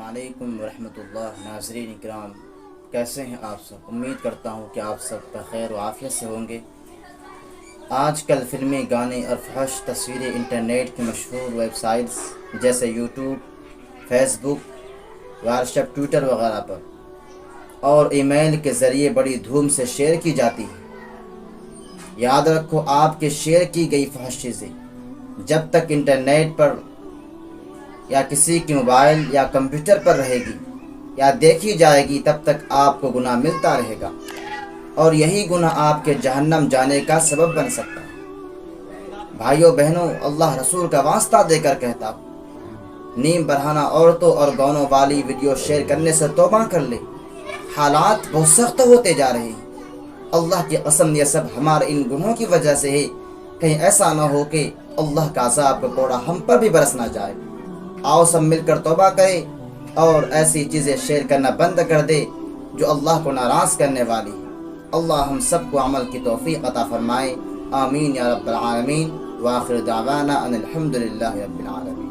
علیکم ورحمۃ اللہ۔ ناظرین اکرام، کیسے ہیں آپ سب؟ امید کرتا ہوں کہ آپ سب بخیر و عافیت سے ہوں گے۔ آج کل فلمیں، گانے اور فحش تصویریں انٹرنیٹ کی مشہور ویب سائٹس جیسے یوٹیوب، فیس بک، واٹس ایپ، ٹویٹر وغیرہ پر اور ای میل کے ذریعے بڑی دھوم سے شیئر کی جاتی ہے۔ یاد رکھو، آپ کے شیئر کی گئی فحش چیزیں جب تک انٹرنیٹ پر یا کسی کے موبائل یا کمپیوٹر پر رہے گی یا دیکھی جائے گی، تب تک آپ کو گناہ ملتا رہے گا، اور یہی گناہ آپ کے جہنم جانے کا سبب بن سکتا ہے۔ بھائیوں بہنوں، اللہ رسول کا واسطہ دے کر کہتا ہوں، نیم برہنہ عورتوں اور گانوں والی ویڈیو شیئر کرنے سے توبہ کر لے۔ حالات بہت سخت ہوتے جا رہے ہیں۔ اللہ کی قسم، یہ سب ہمارے ان گناہوں کی وجہ سے ہے۔ کہیں ایسا نہ ہو کہ اللہ کا عذاب کا کوڑا ہم پر بھی برس نہ جائے۔ آؤ سب مل کر توبہ کریں اور ایسی چیزیں شیئر کرنا بند کر دے جو اللہ کو ناراض کرنے والی ہے۔ اللہ ہم سب کو عمل کی توفیق عطا فرمائے۔ آمین یا رب العالمین۔ وآخر دعوانا ان الحمد للہ رب العالمین۔